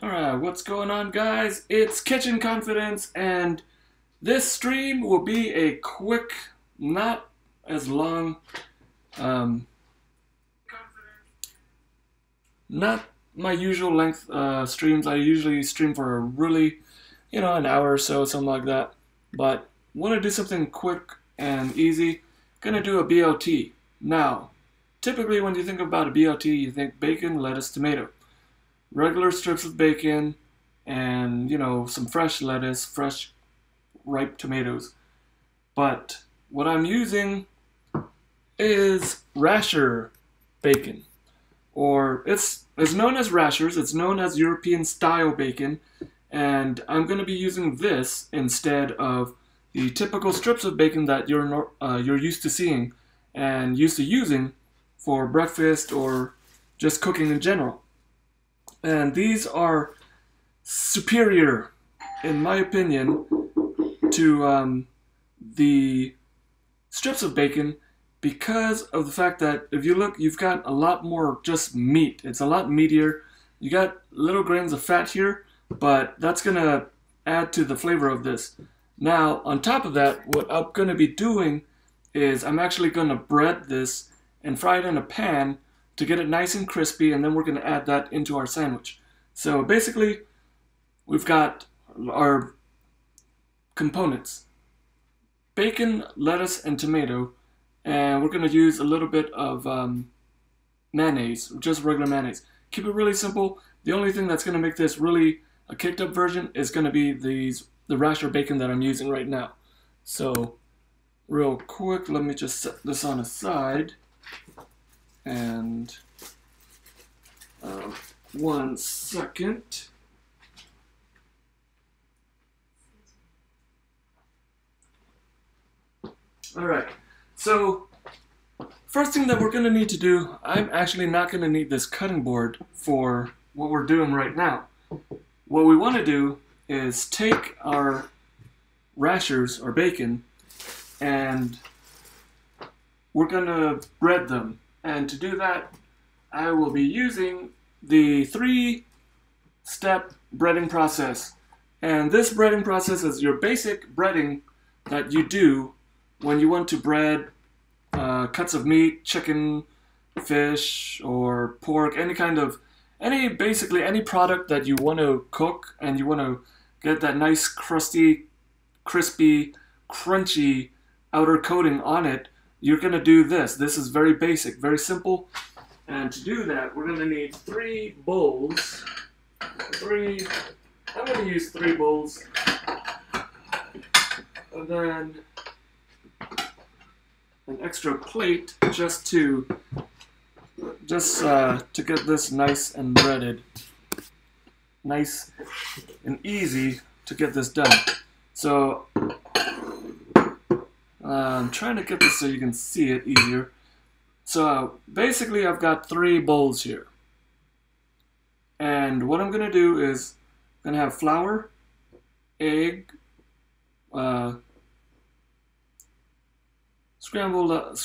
Alright, what's going on, guys? It's Kitchen Confidence, and this stream will be a quick, not as long, um, not my usual length streams. I usually stream for a really, an hour or so, something like that. But want to do something quick and easy. Gonna do a BLT. Now, typically when you think about a BLT, you think bacon, lettuce, tomato. Regular strips of bacon and some fresh lettuce, fresh ripe tomatoes. But what I'm using is Rasher bacon, or it's known as Rashers. It's known as European style bacon, and I'm going to be using this instead of the typical strips of bacon that you're used to seeing and used to using for breakfast or just cooking in general. And these are superior, in my opinion, to the strips of bacon because of the fact that if you look, you've got a lot more just meat. It's a lot meatier. You got little grains of fat here, but that's going to add to the flavor of this. Now, on top of that, what I'm going to be doing is I'm actually going to bread this and fry it in a pan to get it nice and crispy, and then we're going to add that into our sandwich. So basically, we've got our components: bacon, lettuce, and tomato, and we're going to use a little bit of mayonnaise, just regular mayonnaise. Keep it really simple. The only thing that's going to make this really a kicked up version is going to be the Rasher bacon that I'm using right now. So real quick, let me just set this on aside. And 1 second. Alright, so first thing that we're going to need to do, I'm actually not going to need this cutting board for what we're doing right now. What we want to do is take our rashers, or bacon, and we're going to bread them. And to do that, I will be using the 3-step breading process. And this breading process is your basic breading that you do when you want to bread cuts of meat, chicken, fish, or pork, basically any product that you want to cook and you want to get that nice crusty, crispy, crunchy outer coating on it. You're going to do this. This is very basic, very simple. And to do that, we're going to need 3 bowls. I'm going to use 3 bowls. And then an extra plate just to get this nice and breaded. Nice and easy to get this done. So I'm trying to get this so you can see it easier. So basically I've got 3 bowls here. And what I'm going to do is I'm going to have flour, egg, scrambled up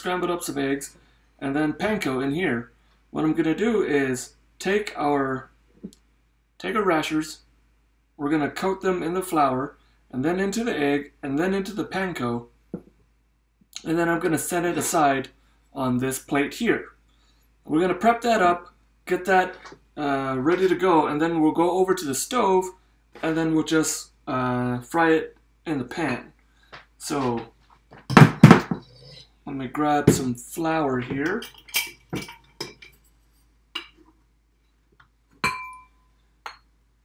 some eggs, and then panko in here. What I'm going to do is take our rashers, we're going to coat them in the flour, and then into the egg, and then into the panko. And then I'm going to set it aside on this plate here. We're going to prep that up, get that ready to go, and then we'll go over to the stove, and then we'll just fry it in the pan. So let me grab some flour here.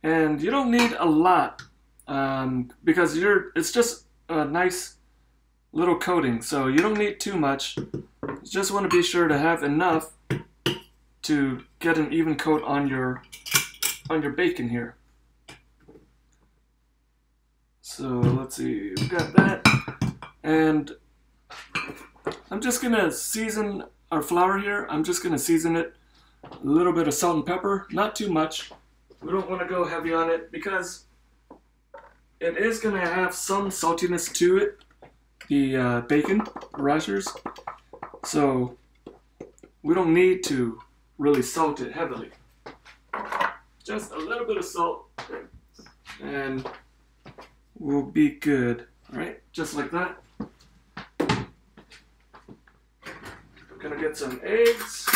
And you don't need a lot because it's just a nice little coating, so you don't need too much. You just want to be sure to have enough to get an even coat on your bacon here. So let's see, we've got that, and I'm just gonna season our flour here. I'm just gonna season it a little bit of salt and pepper, not too much. We don't want to go heavy on it because it is gonna have some saltiness to it, the bacon rashers, so we don't need to really salt it heavily. just a little bit of salt, and we'll be good. All right, just like that. We're gonna get some eggs.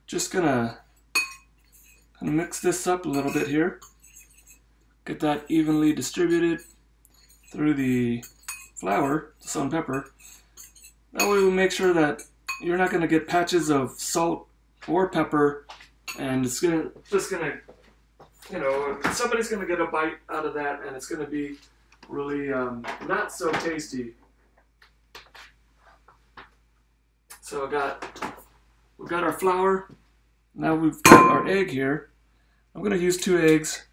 Just gonna mix this up a little bit here. Get that evenly distributed through the flour, the salt and pepper. That way we'll make sure that you're not gonna get patches of salt or pepper, and it's just gonna, you know, somebody's gonna get a bite out of that, and it's gonna be really not so tasty. So we've got our flour. Now we've got our egg here. I'm gonna use 2 eggs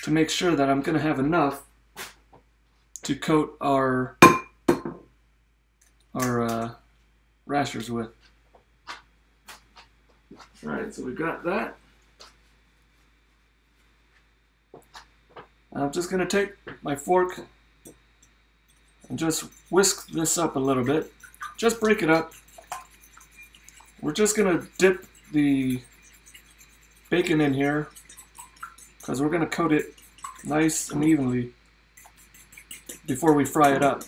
to make sure that I'm gonna have enough to coat our rashers with. All right, so we got that. I'm just gonna take my fork and just whisk this up a little bit. Just break it up. We're just gonna dip the bacon in here because we're gonna coat it nice and evenly before we fry it up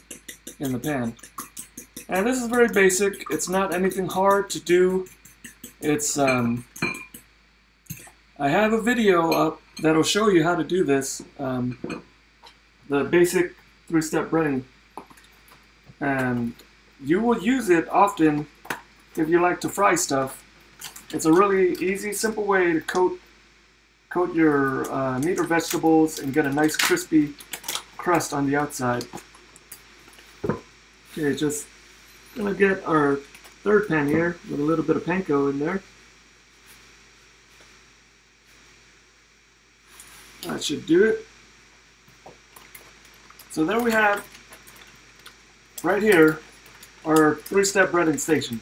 in the pan. And this is very basic. It's not anything hard to do. It's I have a video up that'll show you how to do this, the basic 3-step breading, and you will use it often if you like to fry stuff. It's a really easy, simple way to coat your meat or vegetables and get a nice crispy crust on the outside. Okay, just gonna get our 3rd pan here with a little bit of panko in there. That should do it. So there we have, right here, our 3-step breading station.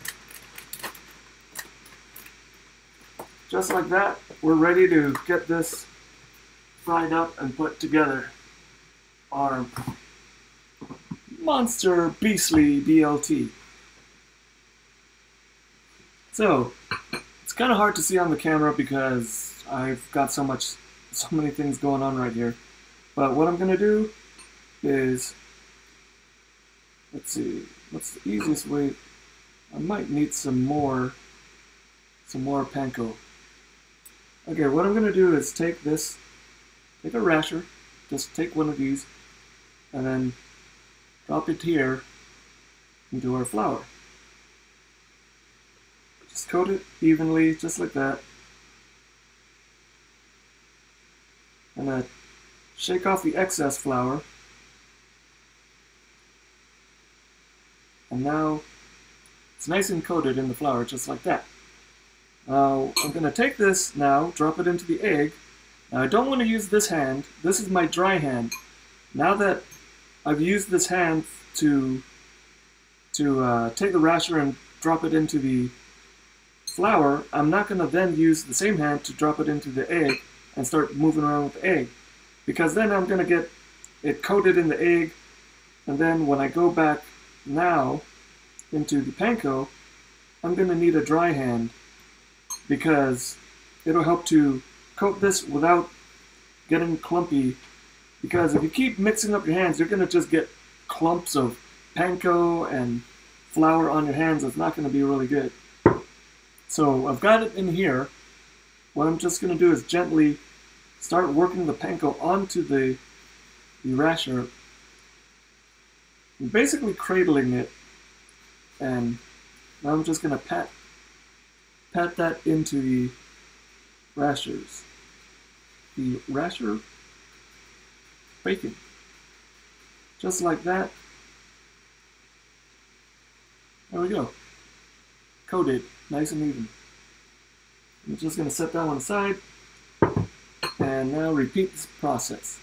Just like that, we're ready to get this fried up and put together our monster beastly BLT. So it's kind of hard to see on the camera because I've got so many things going on right here. But what I'm gonna do is, let's see, what's the easiest way? I might need some more panko. Okay, what I'm gonna do is take a rasher, just take one of these, and then drop it here into our flour. Just coat it evenly, just like that. And then shake off the excess flour. And now it's nice and coated in the flour, just like that. Now I'm going to take this now, drop it into the egg. Now I don't want to use this hand. This is my dry hand. Now that I've used this hand to take the rasher and drop it into the flour, I'm not going to then use the same hand to drop it into the egg and start moving around with the egg, because then I'm going to get it coated in the egg, and then when I go back now into the panko, I'm going to need a dry hand because it'll help to coat this without getting clumpy, because if you keep mixing up your hands, you're going to just get clumps of panko and flour on your hands. It's not going to be really good. So I've got it in here. What I'm just going to do is gently start working the panko onto the rasher, basically cradling it, and now I'm just going to pat that into the rashers. The rasher bacon. Just like that. There we go. Coated, nice and even. I'm just going to set that one aside, and now repeat this process.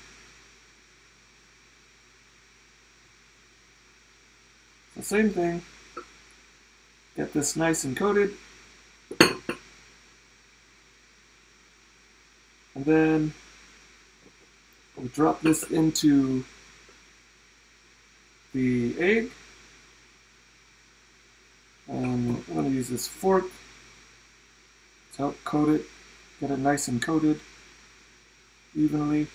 The same thing. Get this nice and coated, and then we'll drop this into the egg, and I'm going to use this fork to help coat it Get it nice and coated evenly.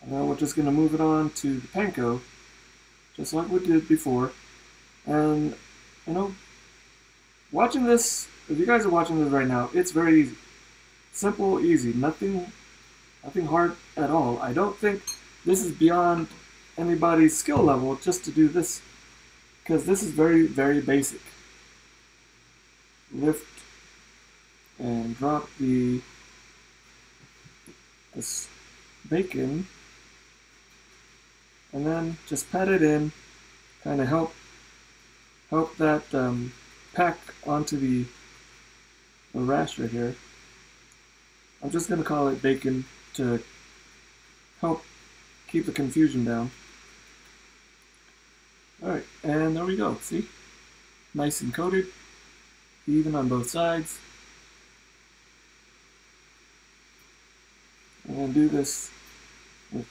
And then we're just going to move it on to the panko, just like we did before. And, you know, watching this, if you guys are watching this right now, it's very easy. Simple, easy, nothing hard at all. I don't think this is beyond anybody's skill level just to do this, because this is very, very basic. Lift and drop this bacon, and then just pat it in, kind of help that pack onto the rasher here. I'm just going to call it bacon to help keep the confusion down. Alright, and there we go, see? Nice and coated, even on both sides. I'm going to do this with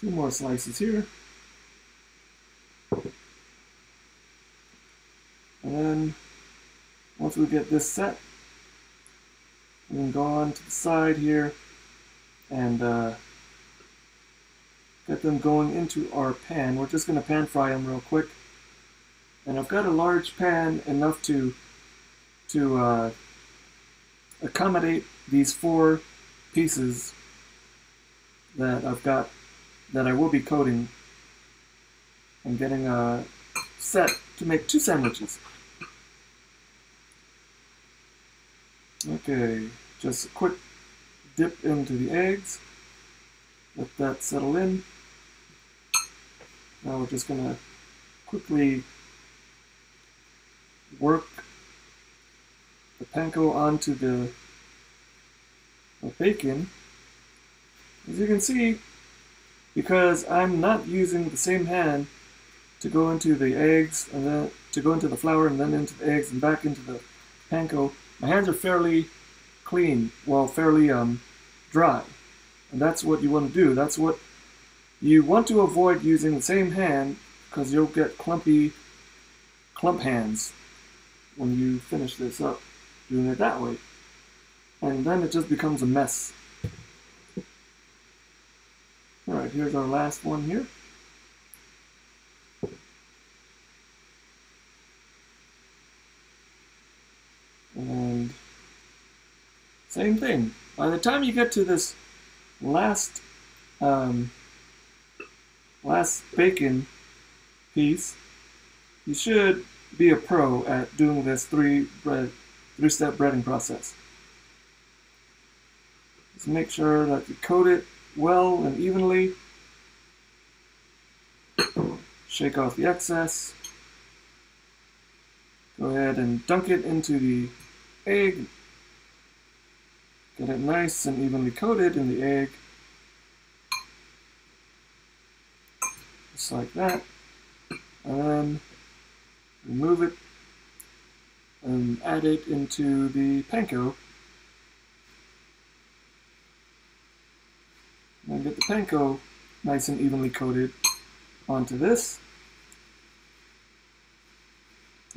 2 more slices here. And then, once we get this set, we can go on to the side here and get them going into our pan. We're just going to pan fry them real quick. And I've got a large pan, enough to accommodate these 4 pieces that I've got, that I will be coating and getting set to make 2 sandwiches. Okay, just a quick dip into the eggs, let that settle in. Now we're just going to quickly work the panko onto the bacon. As you can see, because I'm not using the same hand to go into the eggs and then to go into the flour and then into the eggs and back into the panko, my hands are fairly clean, well, fairly dry. And that's what you want to do. That's what you want to avoid, using the same hand, because you'll get clump hands when you finish this up doing it that way. And then it just becomes a mess. Alright, here's our last one here. And same thing. By the time you get to this last bacon piece, you should be a pro at doing this 3-step breading process. Just make sure that you coat it well and evenly. Shake off the excess. Go ahead and dunk it into the egg. Get it nice and evenly coated in the egg. Just like that. And then remove it and add it into the panko. And then get the panko nice and evenly coated onto this.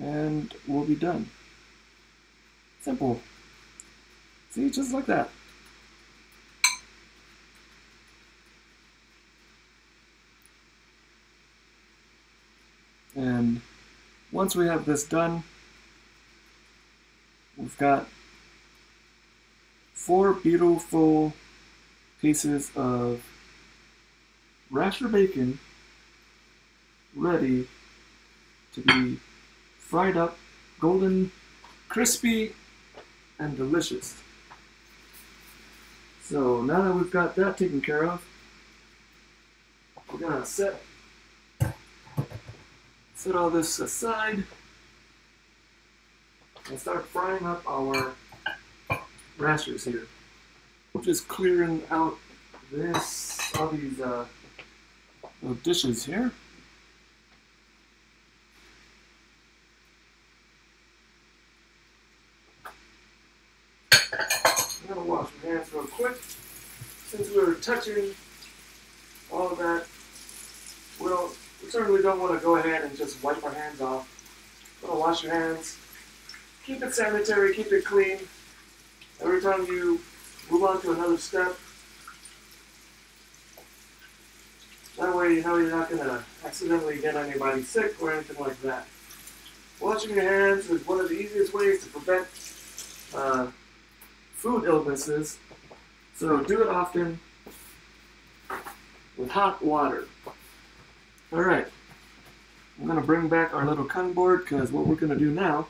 And we'll be done. Simple. See, just like that. And once we have this done, we've got 4 beautiful pieces of Rasher bacon ready to be fried up, golden, crispy, and delicious. So now that we've got that taken care of, we're gonna set all this aside and start frying up our rashers here. Just clearing out all these little dishes here. I'm gonna wash my hands real quick. Since we were touching all of that, we certainly don't want to go ahead and just wipe our hands off Gonna wash your hands. Keep it sanitary, keep it clean. Every time you move on to another step, that way you know you're not gonna accidentally get anybody sick or anything like that. Washing your hands is one of the easiest ways to prevent food illnesses. So do it often with hot water. Alright, I'm going to bring back our little cutting board because what we're going to do now,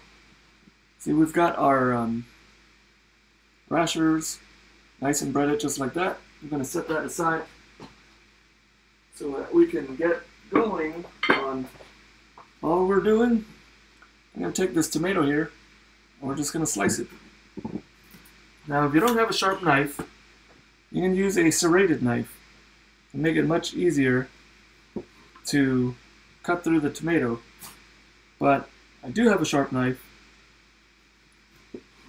see we've got our rashers nice and breaded just like that. I'm going to set that aside so that we can get going on all we're doing. I'm going to take this tomato here and we're just going to slice it. Now if you don't have a sharp knife, you can use a serrated knife to make it much easier to cut through the tomato. But I do have a sharp knife,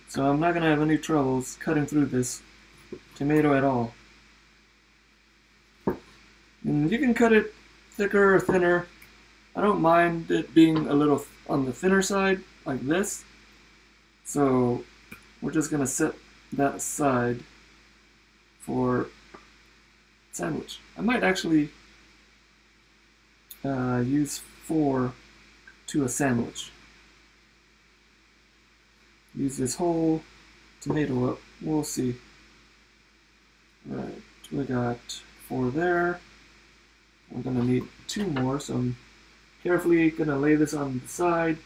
so I'm not going to have any troubles cutting through this tomato at all. And you can cut it thicker or thinner. I don't mind it being a little on the thinner side, like this. So we're just going to set that aside for sandwich. I might actually use 4 to a sandwich. Use this whole tomato up. We'll see. Right, we got 4 there. We're gonna need 2 more, so I'm carefully gonna lay this on the side.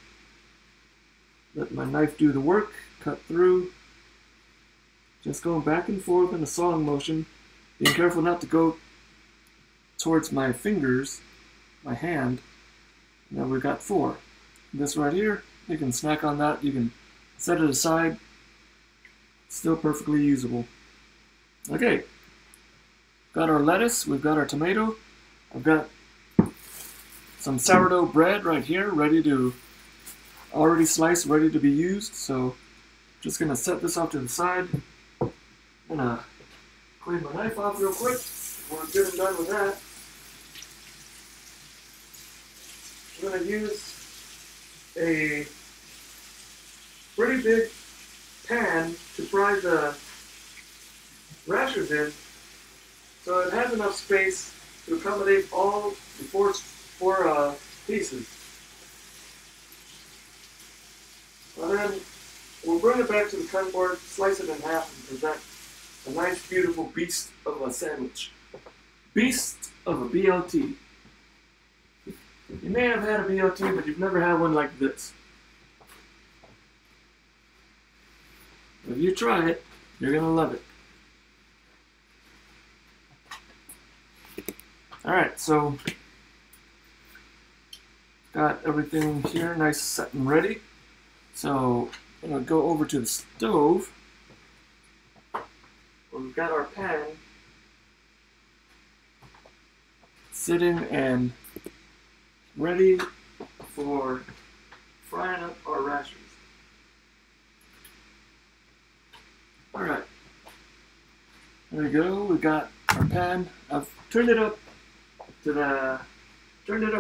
Let my knife do the work. Cut through. Just going back and forth in a sawing motion. Being careful not to go towards my fingers, my hand. Now we've got 4. This right here, you can snack on that. You can set it aside. Still perfectly usable. Okay. Got our lettuce. We've got our tomato. I've got some sourdough bread right here, already sliced, ready to be used. So just gonna set this off to the side. Gonna clean my knife off real quick. We're good and done with that. I'm gonna use a pretty big pan to fry the rashers in, so it has enough space to accommodate all the four pieces. And then we'll bring it back to the cutting board, slice it in half, and present a nice, beautiful beast of a sandwich. Beast of a BLT. You may have had a BLT, but you've never had one like this. If you try it, you're gonna love it. Alright, so got everything here nice, set and ready. So I'm gonna go over to the stove. We've got our pan sitting and ready for frying up our rashers. Alright, there we go. We got our pan. I've turned it up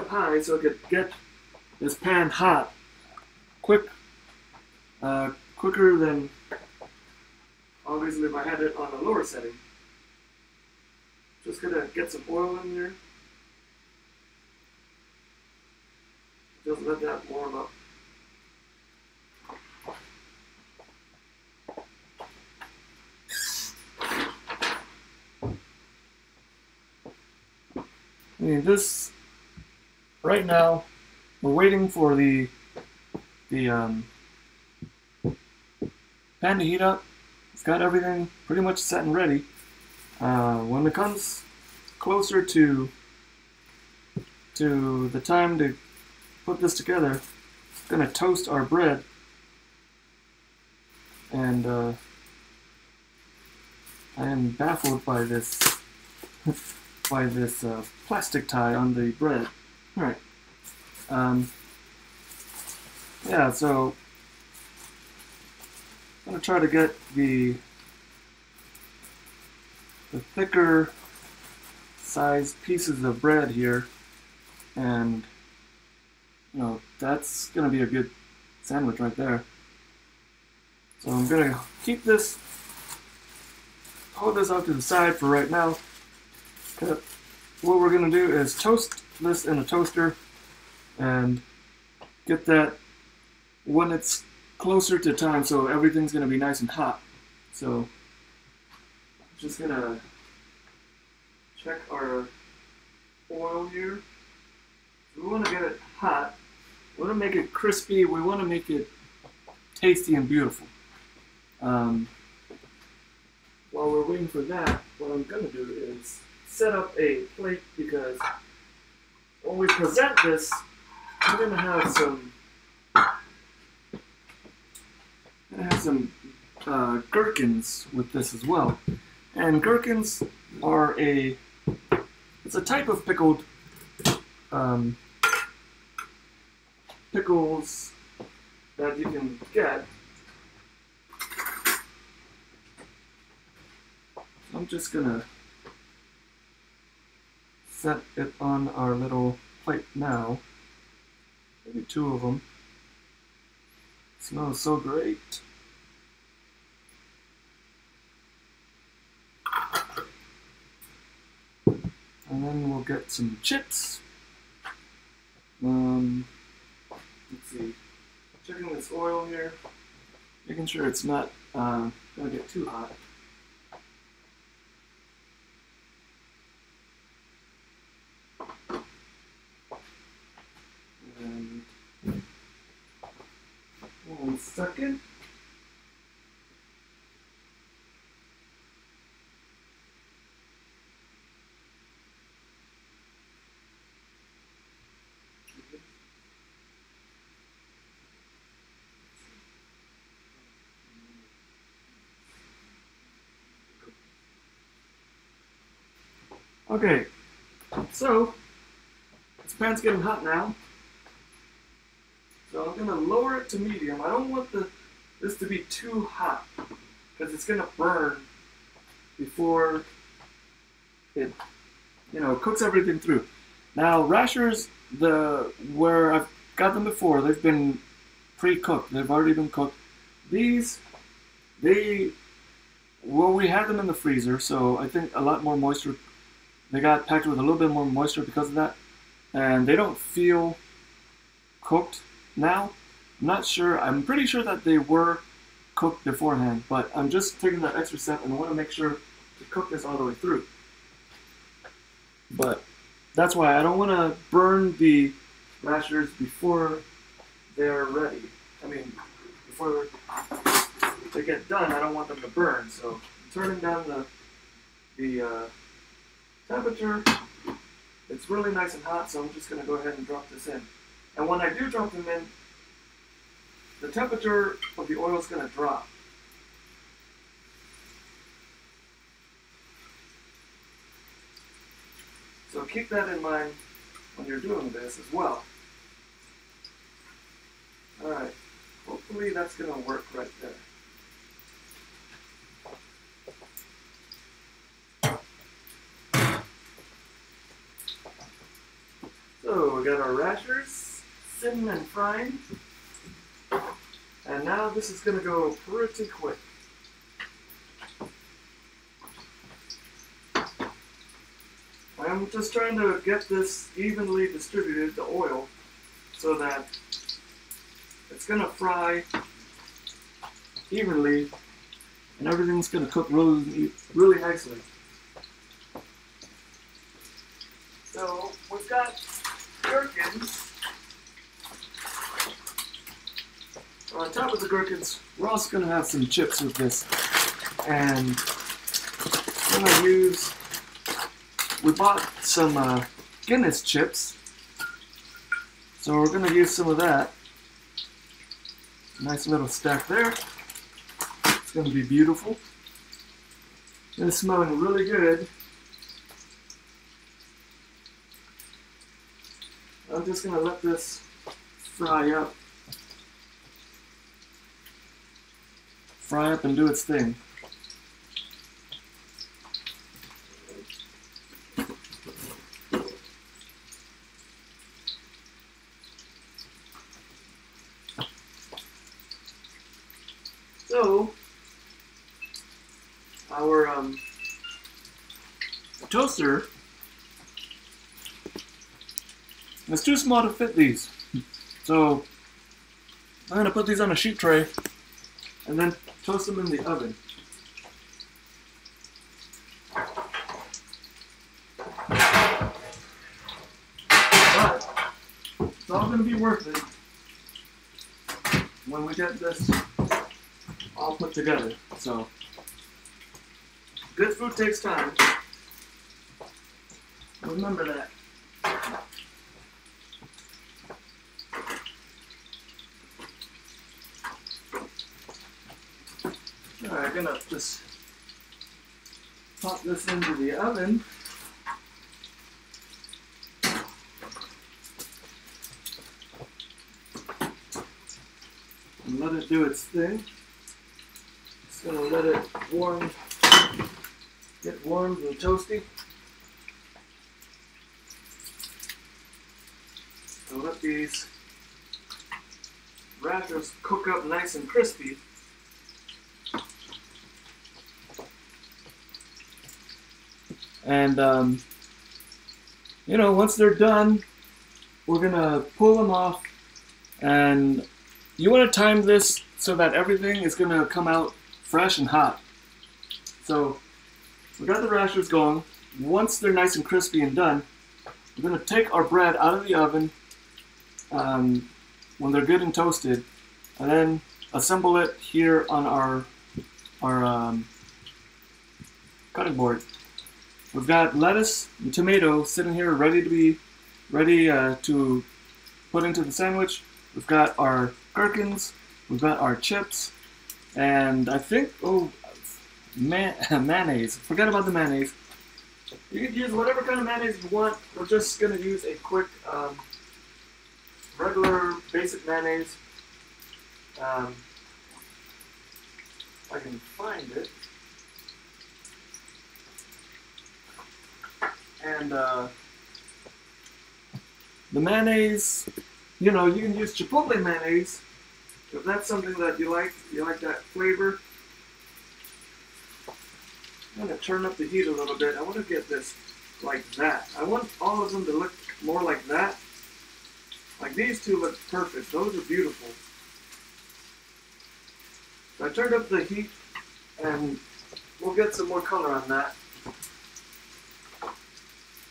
high so I could get this pan hot quicker than obviously if I had it on a lower setting. Just gonna get some oil in there. Just let that warm up. I mean, this right now we're waiting for the pan to heat up. It's got everything pretty much set and ready. When it comes closer to the time to put this together, I'm gonna toast our bread, and I am baffled by this plastic tie on the bread. All right. Yeah. So I'm gonna try to get the thicker sized pieces of bread here, and you know that's gonna be a good sandwich right there. So I'm gonna keep this, hold this off to the side for right now. What we're gonna do is toast this in a toaster and get that when it's closer to time, so everything's gonna be nice and hot. So I'm just gonna check our oil here. We want to get it hot. We want to make it crispy. We want to make it tasty and beautiful. While we're waiting for that, what I'm going to do is set up a plate, because when we present this, we're going to have some gherkins with this as well. And gherkins are it's a type of pickled pickles that you can get. I'm just gonna set it on our little plate now. Maybe 2 of them. It smells so great. And then we'll get some chips. Let's see. Checking this oil here, making sure it's not gonna get too hot. And 1 second. Okay, so this pan's getting hot now. So I'm gonna lower it to medium. I don't want this to be too hot, because it's gonna burn before it, cooks everything through. Now Rashers, where I've got them before, they've been pre-cooked. They've already been cooked. These, we had them in the freezer, so I think a lot more moisture. They got packed with a little bit more moisture because of that, and they don't feel cooked now. I'm not sure. I'm pretty sure that they were cooked beforehand, but I'm just taking that extra step, and I want to make sure to cook this all the way through. But that's why I don't want to burn the rashers before they're ready. I mean, before they get done, I don't want them to burn. So I'm turning down the temperature. It's really nice and hot, so I'm just going to go ahead and drop this in. And when I do drop them in, the temperature of the oil is going to drop. So keep that in mind when you're doing this as well. Alright, hopefully that's going to work right there. So we got our rashers sitting and frying, and now this is going to go pretty quick. I'm just trying to get this evenly distributed, the oil, so that it's going to fry evenly and everything's going to cook really, really nicely. So we've got gherkins. On top of the gherkins, we're also going to have some chips with this. And I'm going to use, we bought some Guinness chips. So we're going to use some of that. Nice little stack there. It's going to be beautiful. It's smelling really good. I'm just going to let this fry up. Fry up and do its thing. So our toaster is too small to fit these. So I'm going to put these on a sheet tray and then toast them in the oven. But it's all going to be worth it when we get this all put together. So good food takes time. Remember that. Alright, I'm gonna just pop this into the oven. And let it do its thing. Just gonna let it warm, get warm and toasty. And let these Rashers cook up nice and crispy. And you know, once they're done, we're gonna pull them off, and you want to time this so that everything is gonna come out fresh and hot. So we got the Rashers going. Once they're nice and crispy and done, we're gonna take our bread out of the oven when they're good and toasted, and then assemble it here on our cutting board. We've got lettuce and tomato sitting here ready to put into the sandwich. We've got our gherkins, we've got our chips, and I think, mayonnaise. Forget about the mayonnaise. You can use whatever kind of mayonnaise you want. We're just going to use a quick, regular, basic mayonnaise. I can find it. And the mayonnaise, you know, you can use chipotle mayonnaise if that's something that you like that flavor. I'm going to turn up the heat a little bit. I want to get this like that. I want all of them to look more like that. Like these two look perfect. Those are beautiful. So I turned up the heat and we'll get some more color on that.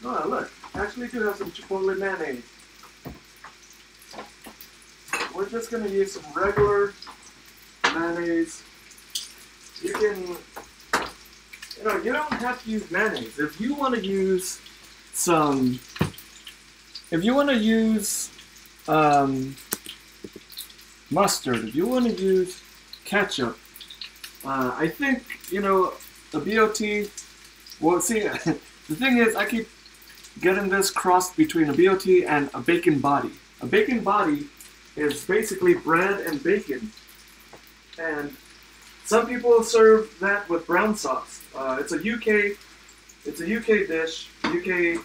Oh, look, I actually do have some chipotle mayonnaise. We're just going to use some regular mayonnaise. You can, you know, you don't have to use mayonnaise. If you want to use some, mustard, if you want to use ketchup, I think, you know, a BLT, well, see, the thing is, I keep getting this crossed between a BLT and a bacon body. A bacon body is basically bread and bacon. And some people serve that with brown sauce. It's a UK dish, UK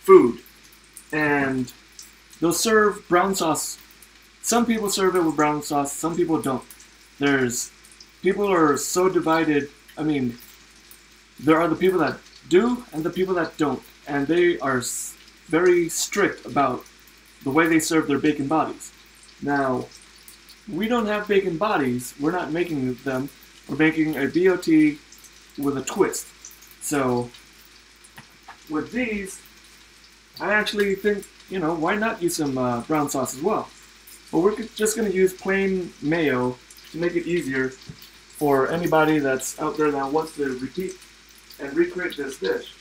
food. And they'll serve brown sauce. Some people serve it with brown sauce, some people don't. People are so divided. I mean, there are the people that do and the people that don't, and they are very strict about the way they serve their bacon bodies. Now, we don't have bacon bodies. We're not making them. We're making a BLT with a twist. So with these, I actually think, you know, why not use some brown sauce as well? But we're just going to use plain mayo to make it easier for anybody that's out there that wants to repeat and recreate this dish.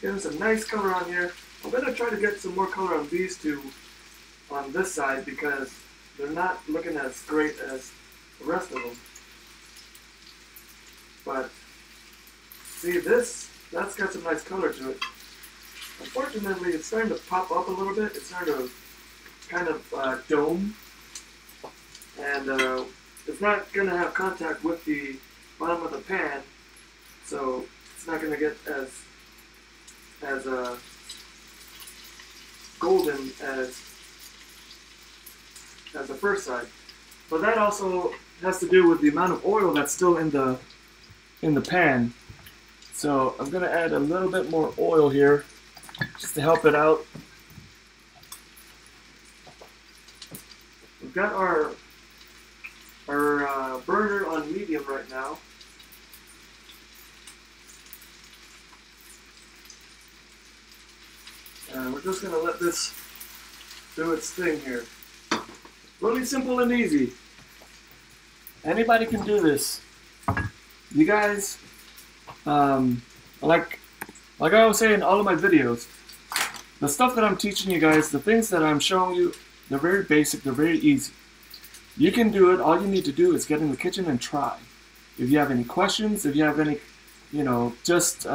Getting some nice color on here. I'm going to try to get some more color on these two on this side because they're not looking as great as the rest of them. But see this? That's got some nice color to it. Unfortunately, it's starting to pop up a little bit. It's starting to kind of dome. And it's not going to have contact with the bottom of the pan, so it's not going to get as golden as as the first side. But that also has to do with the amount of oil that's still in the pan. So I'm gonna add a little bit more oil here just to help it out. We've got our burner on medium right now. And we're just gonna let this do its thing here. Really simple and easy. Anybody can do this. You guys, like I always say in all of my videos, the stuff that I'm teaching you guys, the things that I'm showing you, they're very basic, they're very easy. You can do it. All you need to do is get in the kitchen and try. If you have any questions, if you have any, just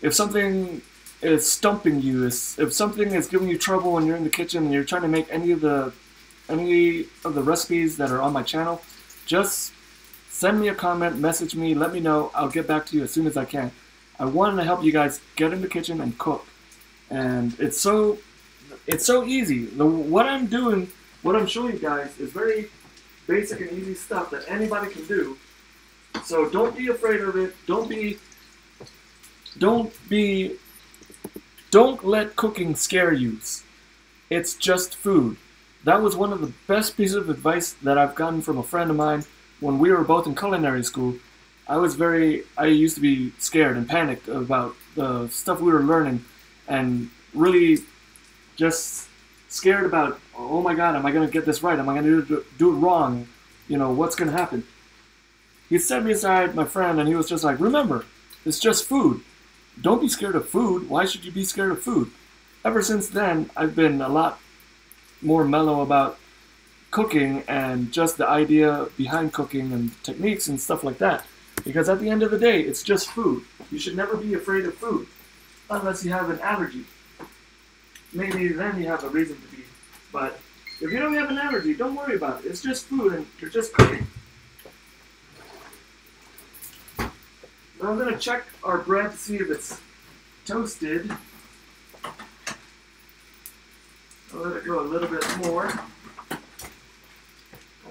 if something is stumping you, if something is giving you trouble when you're in the kitchen and you're trying to make any of the recipes that are on my channel, just send me a comment, message me, let me know. I'll get back to you as soon as I can. I want to help you guys get in the kitchen and cook. And it's so easy. What I'm showing you guys is very basic and easy stuff that anybody can do. So don't be afraid of it. Don't let cooking scare you. It's just food. That was one of the best pieces of advice that I've gotten from a friend of mine when we were both in culinary school. I used to be scared and panicked about the stuff we were learning and really just scared about, oh my God, am I going to get this right? Am I going to do it wrong? What's going to happen? He set me aside, my friend, and he was just like, remember, it's just food. Don't be scared of food. Why should you be scared of food? Ever since then, I've been a lot more mellow about cooking and just the idea behind cooking and techniques and stuff like that. Because at the end of the day, it's just food. You should never be afraid of food, unless you have an allergy. Maybe then you have a reason to be. But if you don't have an allergy, don't worry about it. It's just food and you're just cooking. Now I'm going to check our bread to see if it's toasted. I'll let it go a little bit more. I'm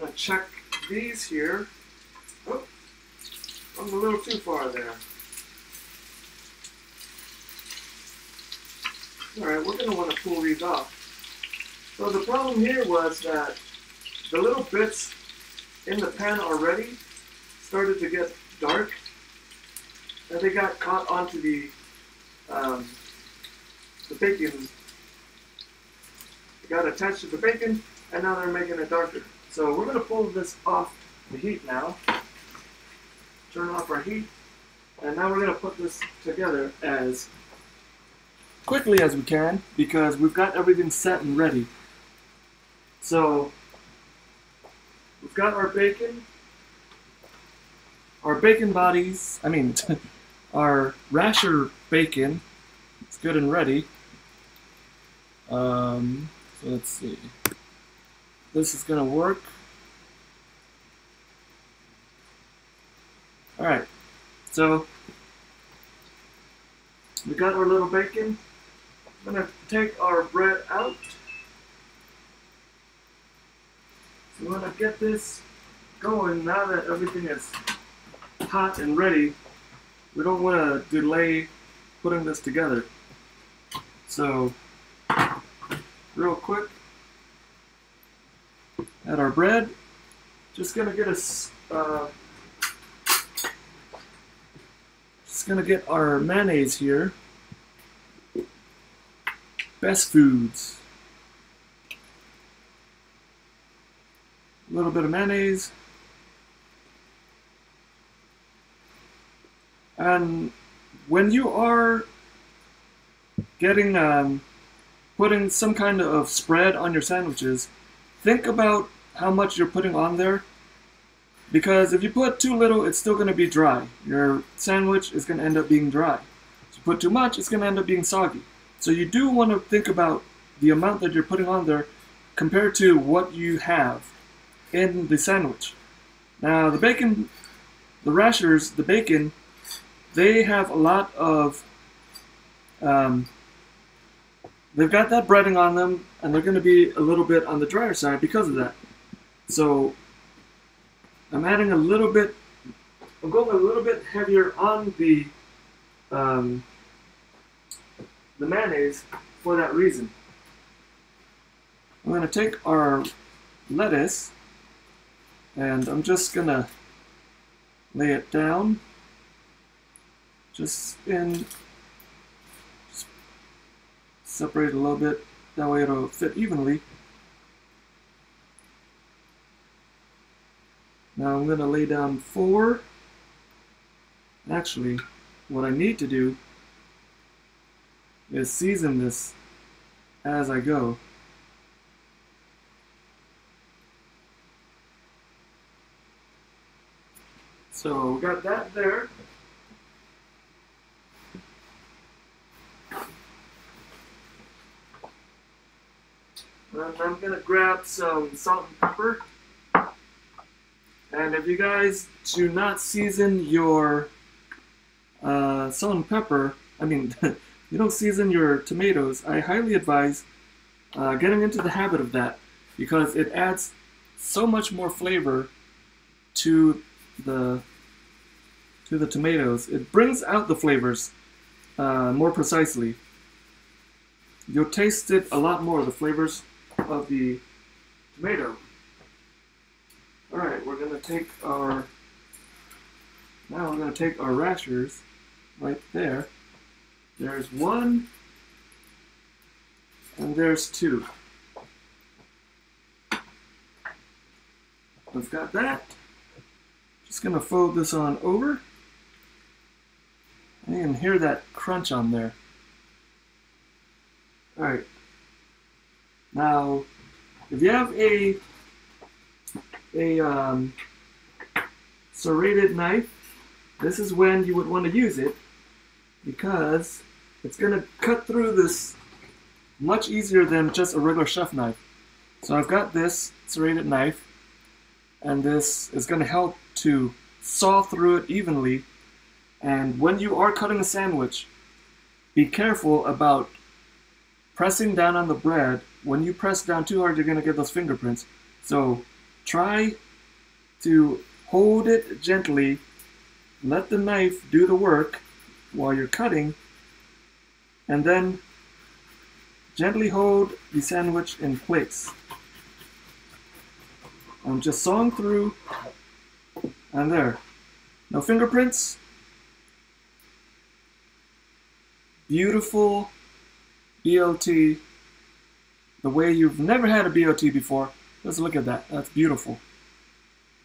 going to check these here. Oh, I'm a little too far there. Alright, we're going to want to pull these off. So the problem here was that the little bits in the pan already started to get dark. And they got caught onto the bacon. They got attached to the bacon, and now they're making it darker. So we're going to pull this off the heat now. Turn off our heat. And now we're going to put this together as quickly as we can, because we've got everything set and ready. So we've got our bacon bodies, our Rasher bacon. It's good and ready. So let's see. This is gonna work. Alright, so we got our little bacon. I'm gonna take our bread out. So we want to get this going now that everything is hot and ready. We don't want to delay putting this together. So, real quick, add our bread. Just gonna get us, just gonna get our mayonnaise here. Best Foods. A little bit of mayonnaise. And when you are getting, putting some kind of spread on your sandwiches, think about how much you're putting on there. Because if you put too little, it's still going to be dry. Your sandwich is going to end up being dry. If you put too much, it's going to end up being soggy. So you do want to think about the amount that you're putting on there compared to what you have in the sandwich. Now the bacon, the rashers, the bacon, they have a lot of they've got that breading on them, and they're going to be a little bit on the drier side because of that. So I'm adding a little bit, I'm going a little bit heavier on the mayonnaise for that reason. I'm going to take our lettuce and I'm just going to lay it down just separate a little bit, that way it'll fit evenly. Now I'm going to lay down 4. Actually, what I need to do is season this as I go. So we got that there. And I'm going to grab some salt and pepper. And if you guys do not season your salt and pepper, I mean, you don't season your tomatoes, I highly advise getting into the habit of that, because it adds so much more flavor to the tomatoes. It brings out the flavors more precisely. You'll taste it a lot more, the flavors of the tomato. Alright, we're going to take our rashers right there. There's 1 and there's 2. We've got that. Just going to fold this on over. And you can hear that crunch on there. Alright. Now, if you have a serrated knife, this is when you would want to use it, because it's going to cut through this much easier than just a regular chef knife. So I've got this serrated knife, and this is going to help to saw through it evenly. And when you are cutting a sandwich, be careful about pressing down on the bread. When you press down too hard, you're going to get those fingerprints. So try to hold it gently, let the knife do the work while you're cutting, and then gently hold the sandwich in place. I'm just sawing through, and there. No fingerprints. Beautiful BLT, the way you've never had a BLT before. Let's look at that. That's beautiful.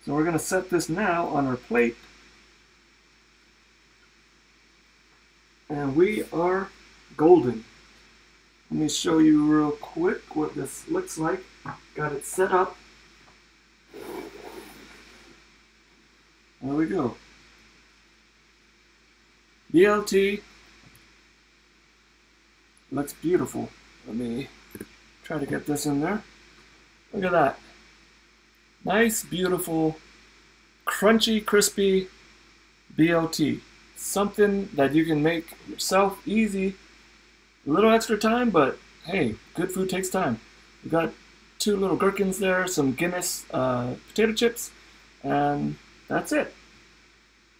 So we're going to set this now on our plate. And we are golden. Let me show you real quick what this looks like. Got it set up. There we go. BLT looks beautiful. Let me try to get this in there. Look at that. Nice, beautiful, crunchy, crispy BLT. Something that you can make yourself, easy. A little extra time, but hey, good food takes time. We got 2 little gherkins there, some Guinness potato chips, and that's it.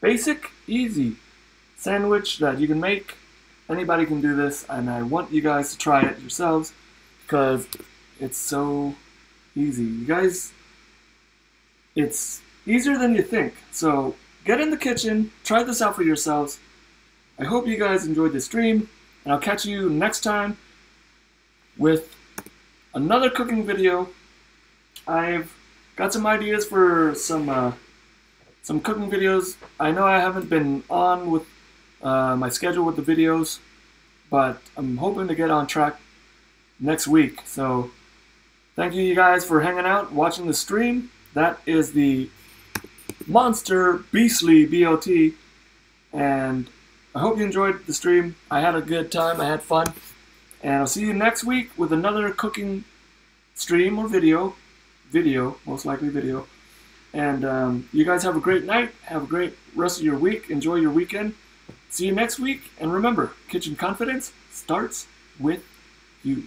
Basic, easy sandwich that you can make. Anybody can do this, and I want you guys to try it yourselves because it's so easy. You guys, it's easier than you think. So get in the kitchen, try this out for yourselves. I hope you guys enjoyed this stream, and I'll catch you next time with another cooking video. I've got some ideas for some cooking videos. I know I haven't been on with my schedule with the videos, but I'm hoping to get on track next week. So thank you guys for hanging out, watching the stream. That is the monster beastly BLT, and I hope you enjoyed the stream. I had a good time, I had fun, and I'll see you next week with another cooking stream or video, most likely video. And you guys have a great night, have a great rest of your week, enjoy your weekend. See you next week, and remember, kitchen confidence starts with you